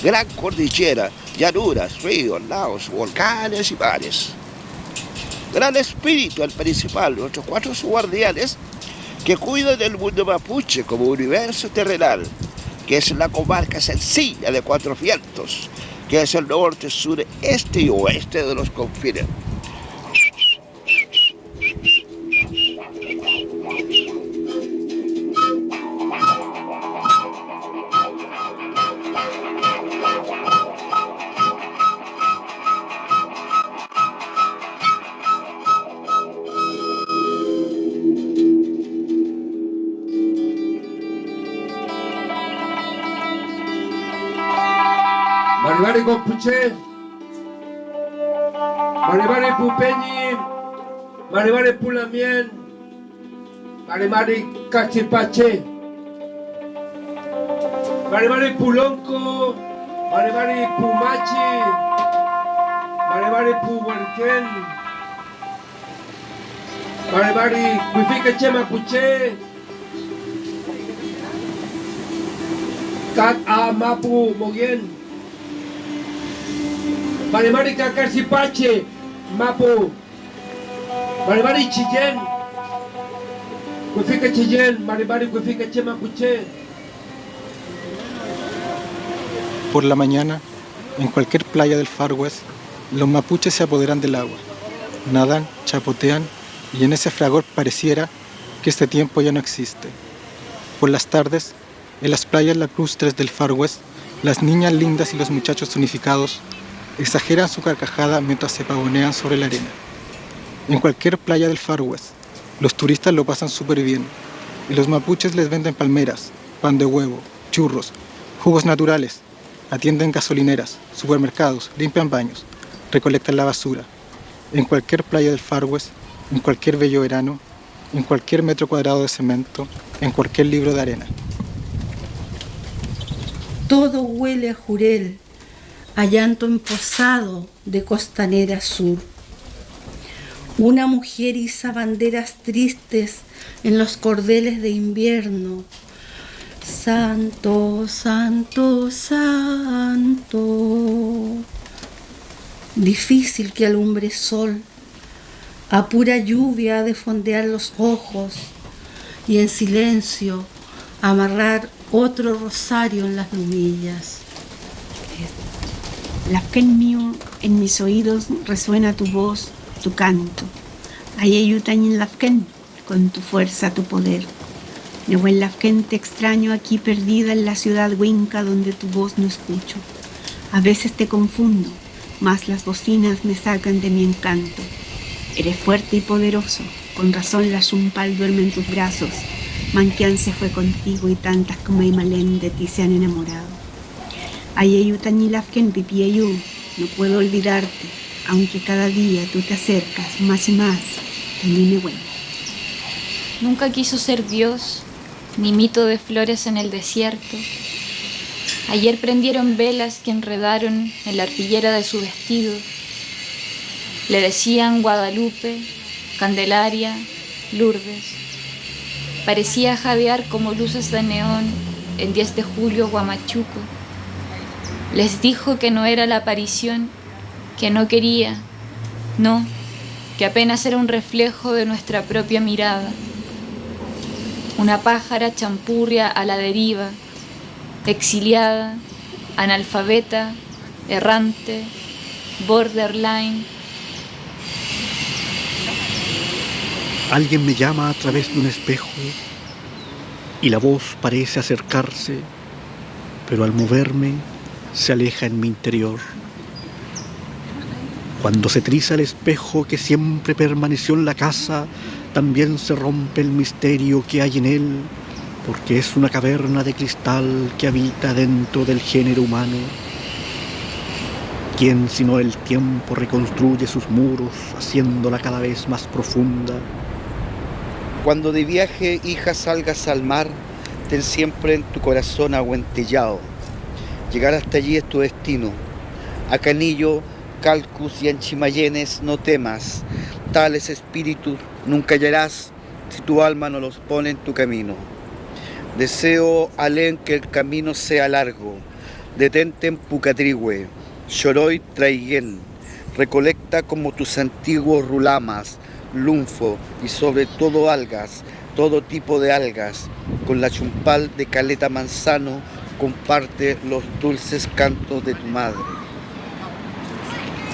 Gran cordillera, llanuras, ríos, lagos, volcanes y mares. Gran espíritu el principal, nuestros 4 guardianes que cuidan del mundo mapuche como universo terrenal, que es la comarca sencilla de 4 vientos, que es el norte, sur, este y oeste de los confines. Maribari Compuche, Maribari Pupeñi, Maribari Pulamien, Maribari Cachipache, Maribari Pulonco, Maribari Pumachi, Maribari Puhuerquén, Maribari Cuifique Chema Puche, Cat A Mapu Moguen. Maribari Cacarcipache, Mapu, Maribari Chillén, Cuifique Chillén, Maribari Cuifique Chema Puche. Por la mañana, en cualquier playa del Far West, los mapuches se apoderan del agua, nadan, chapotean y en ese fragor pareciera que este tiempo ya no existe. Por las tardes, en las playas lacustres del Far West, las niñas lindas y los muchachos unificados exageran su carcajada mientras se pavonean sobre la arena. En cualquier playa del Far West, los turistas lo pasan súper bien y los mapuches les venden palmeras, pan de huevo, churros, jugos naturales, atienden gasolineras, supermercados, limpian baños, recolectan la basura. En cualquier playa del Far West, en cualquier bello verano, en cualquier metro cuadrado de cemento, en cualquier libro de arena. Todo huele a jurel, a llanto emposado de costanera sur. Una mujer iza banderas tristes en los cordeles de invierno. Santo, santo, santo. Difícil que alumbre sol, a pura lluvia ha de fondear los ojos y en silencio amarrar otro rosario en las lumillas. Lafken mío, en mis oídos resuena tu voz, tu canto. Ayayutañin Lafken, con tu fuerza, tu poder. Nehuen Lafken, te extraño aquí perdida en la ciudad huinca donde tu voz no escucho. A veces te confundo, mas las bocinas me sacan de mi encanto. Eres fuerte y poderoso, con razón la Zumpal duerme en tus brazos. Manquián se fue contigo y tantas como Imalén de ti se han enamorado. Ayayutañi Lafken Pipiayu, no puedo olvidarte, aunque cada día tú te acercas más y más a mí me huele. Nunca quiso ser Dios, ni mito de flores en el desierto. Ayer prendieron velas que enredaron en la arpillera de su vestido. Le decían Guadalupe, Candelaria, Lourdes. Parecía jadear como luces de neón en 10 de julio Huamachuco. Les dijo que no era la aparición, que no quería, no, que apenas era un reflejo de nuestra propia mirada. Una pájara champurria a la deriva, exiliada, analfabeta, errante, borderline. Alguien me llama a través de un espejo y la voz parece acercarse, pero al moverme se aleja en mi interior. Cuando se triza el espejo que siempre permaneció en la casa, también se rompe el misterio que hay en él, porque es una caverna de cristal que habita dentro del género humano. ¿Quién sino el tiempo reconstruye sus muros, haciéndola cada vez más profunda? Cuando de viaje, hija, salgas al mar, ten siempre en tu corazón aguentillado. Llegar hasta allí es tu destino. A Canillo, Calcus y en Chimayenes no temas. Tales espíritus nunca hallarás si tu alma no los pone en tu camino. Deseo, Alén, que el camino sea largo, Detente en Pucatrihue, Xoroy Traiguén, recolecta como tus antiguos rulamas, lunfo y sobre todo algas, todo tipo de algas. Con la chumpal de Caleta Manzano comparte los dulces cantos de tu madre.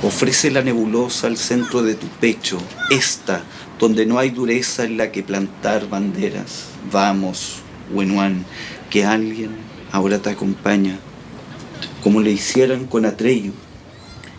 Ofrece la nebulosa al centro de tu pecho, esta, donde no hay dureza en la que plantar banderas. Vamos, Wenuán, que alguien ahora te acompaña, como le hicieran con Atreyu,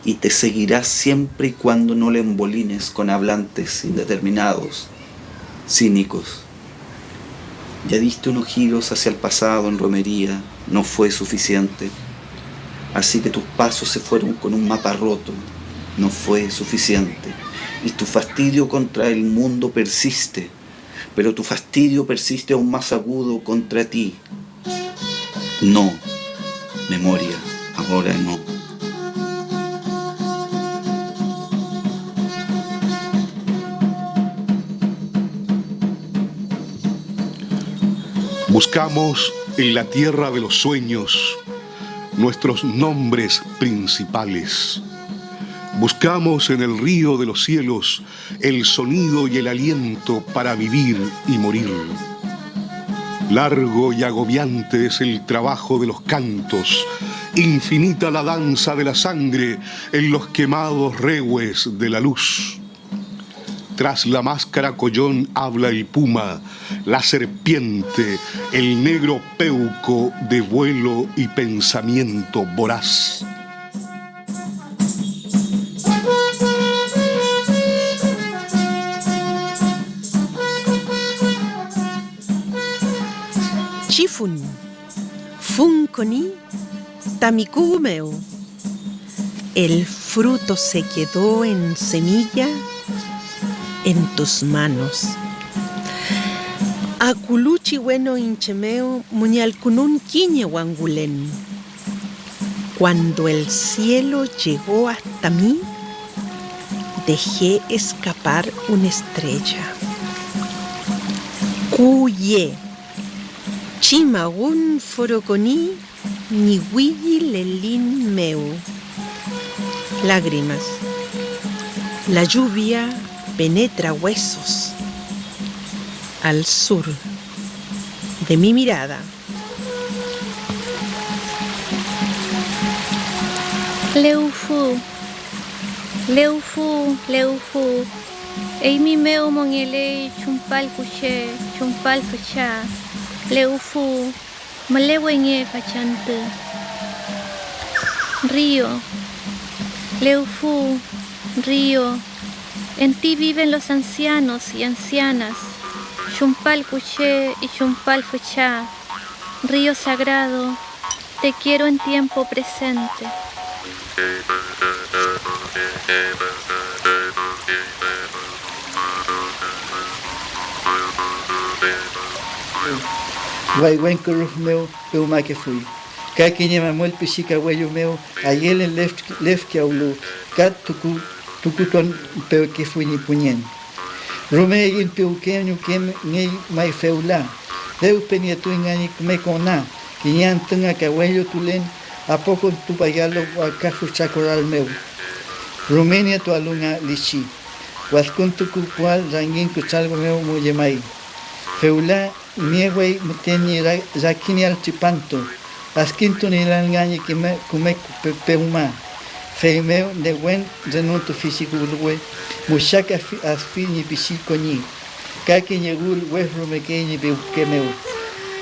y te seguirá siempre y cuando no le embolines con hablantes indeterminados, cínicos. Ya diste unos giros hacia el pasado en romería, no fue suficiente. Así que tus pasos se fueron con un mapa roto, no fue suficiente. Y tu fastidio contra el mundo persiste, pero tu fastidio persiste aún más agudo contra ti. No, memoria, ahora no. Buscamos en la tierra de los sueños nuestros nombres principales. Buscamos en el río de los cielos el sonido y el aliento para vivir y morir. Largo y agobiante es el trabajo de los cantos, infinita la danza de la sangre en los quemados rehues de la luz. Tras la máscara collón habla el puma, la serpiente, el negro peuco de vuelo y pensamiento voraz. Chifun, Funkoni, Tamikugumeu. El fruto se quedó en semilla en tus manos. Akuluchi bueno inchemeo muñalkunun quiñe wangulen. Cuando el cielo llegó hasta mí, dejé escapar una estrella. Cuye, chimagun foroconi, ni huilli lelin meu. Lágrimas. La lluvia penetra huesos. Al sur de mi mirada. Leufu, Leufu, Leufu, Eimi meu mongele chumpal kuche, chumpal facha, Leufu, malewenye fachante. Río, Leufu, río, en ti viven los ancianos y ancianas. Chumpal Cuché y Chumpal Fuchá, río sagrado, te quiero en tiempo presente. Guayhuencoruf meu, peuma que fui. Caquiñe mamuel pichica huello meu, ayel en lef que aulu, cat tucuton peu que fui ni puñen. Rumegin peuqueño que ni mai feula. Deu peniatu ingani me cona. Quiñan tenga cahuello tulen. A poco tu payalo a cafu chacoral meu. Rumenia tu aluna lichi. Huascun tu cual rangin cuchalgo meu muyemai. Feula miegüey muteni rakini al chipanto. Asquinto ni la engañe que me come peuma. Feimeo de buen renuto físico ulwe, muchaca asfi ni pisico ni. Kaki ñegul huesro mequeñi peuquemeu.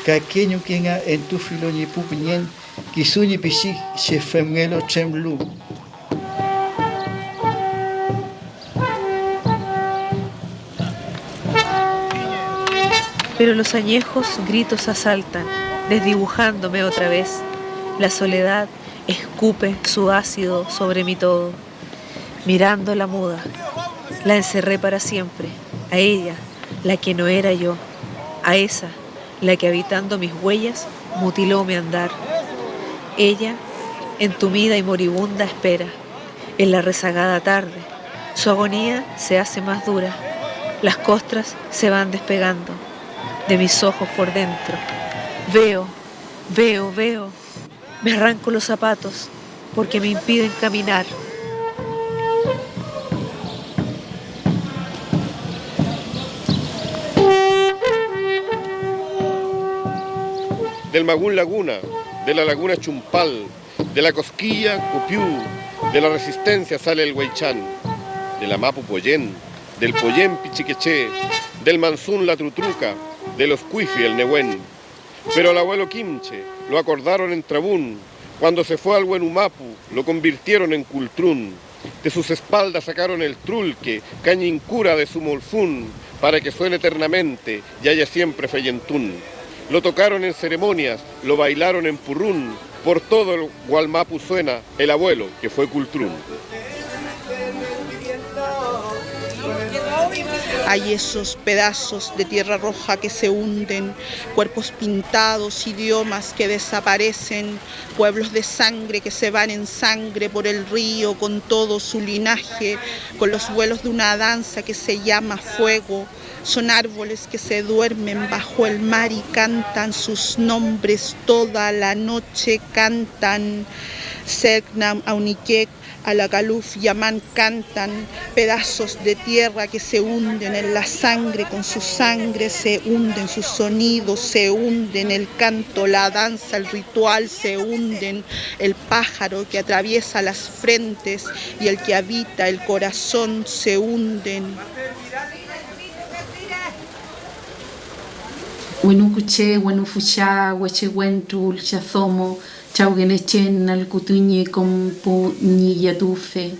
Kakeño quien en tu filo ni pupiñen, kisuñi pisi se femelo chemlu. Pero los añejos gritos asaltan, desdibujándome otra vez. La soledad escupe su ácido sobre mí todo. Mirando la muda, la encerré para siempre. A ella, la que no era yo. A esa, la que habitando mis huellas, mutiló mi andar. Ella, entumida y moribunda, espera. En la rezagada tarde, su agonía se hace más dura. Las costras se van despegando de mis ojos por dentro. Veo. Me arranco los zapatos porque me impiden caminar. Del Magún Laguna, de la Laguna Chumpal, de la Cosquilla Cupiú, de la Resistencia sale el Huaychán, de la Mapu Poyén, del Poyén Pichiqueché, del Manzún la Trutruca, de los Cuifi el Nehuen. Pero al abuelo Quimche lo acordaron en Trabún, cuando se fue al Huenumapu lo convirtieron en Cultrún. De sus espaldas sacaron el trulque, cañincura de su molfún, para que suene eternamente y haya siempre feyentún. Lo tocaron en ceremonias, lo bailaron en purrún, por todo el Gualmapu suena el abuelo que fue Cultrún. Hay esos pedazos de tierra roja que se hunden, cuerpos pintados, idiomas que desaparecen, pueblos de sangre que se van en sangre por el río con todo su linaje, con los vuelos de una danza que se llama fuego. Son árboles que se duermen bajo el mar y cantan sus nombres toda la noche, cantan Selknam, Auniquec, Alakaluf, Yamán, cantan pedazos de tierra que se hunden en la sangre, con su sangre se hunden, sus sonidos se hunden, el canto, la danza, el ritual se hunden, el pájaro que atraviesa las frentes y el que habita el corazón se hunden. Wenukuche, wenufucha, wechewentul, chazomo, chaugenechen, alcutuñe con pu ni yatufe,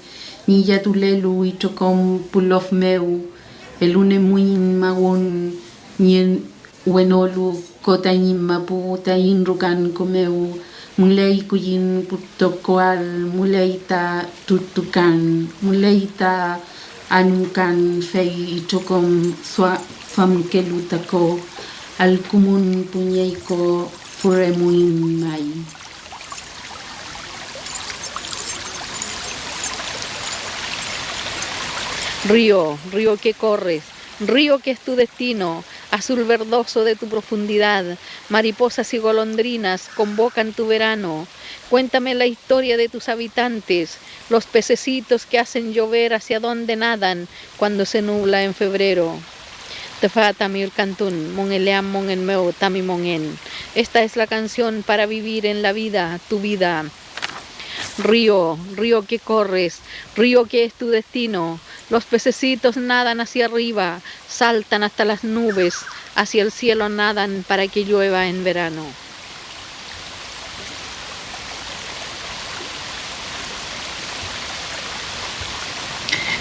ni yatulelu y tocom pulof meu, el une muin magun, ni wenolu, cotañin mapu, tayin rucan comeu, mulei cuyin putocoal, muleita tutucan, muleita anucan fei y tocom famkelutaco. Al kumun puñeico furemuin mai. Río, río que corres, río que es tu destino, azul verdoso de tu profundidad, mariposas y golondrinas convocan tu verano. Cuéntame la historia de tus habitantes, los pececitos que hacen llover hacia donde nadan cuando se nubla en febrero. Esta es la canción para vivir en la vida, tu vida. Río, río que corres, río que es tu destino. Los pececitos nadan hacia arriba, saltan hasta las nubes, hacia el cielo nadan para que llueva en verano.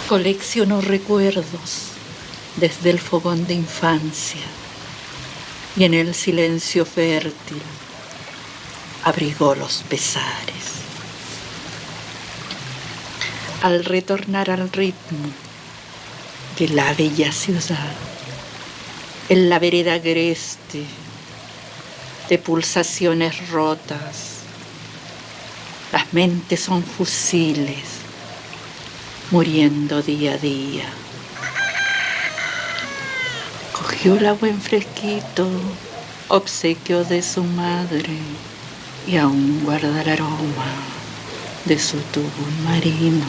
Colecciono recuerdos desde el fogón de infancia y en el silencio fértil abrigó los pesares. Al retornar al ritmo de la bella ciudad, en la vereda agreste de pulsaciones rotas, las mentes son fusiles muriendo día a día. Cogió el agua en fresquito, obsequio de su madre, y aún guarda el aroma de su tubo marino.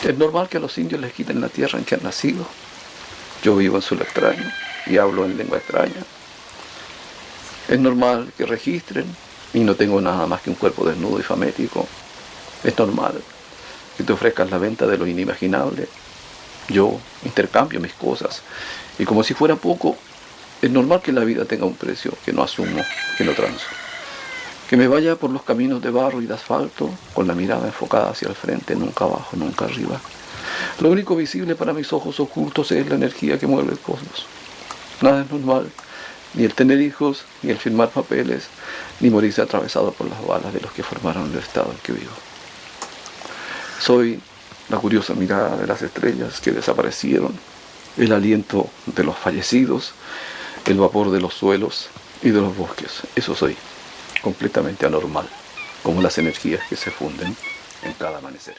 Es normal que a los indios les quiten la tierra en que han nacido. Yo vivo en suelo extraño y hablo en lengua extraña. Es normal que registren y no tengo nada más que un cuerpo desnudo y famético. Es normal que te ofrezcas la venta de lo inimaginable. Yo intercambio mis cosas y como si fuera poco, es normal que la vida tenga un precio que no asumo, que no transo. Que me vaya por los caminos de barro y de asfalto con la mirada enfocada hacia el frente, nunca abajo, nunca arriba. Lo único visible para mis ojos ocultos es la energía que mueve el cosmos. Nada es normal. Ni el tener hijos, ni el firmar papeles, ni morirse atravesado por las balas de los que formaron el estado en que vivo. Soy la curiosa mirada de las estrellas que desaparecieron, el aliento de los fallecidos, el vapor de los suelos y de los bosques. Eso soy, completamente anormal, como las energías que se funden en cada amanecer.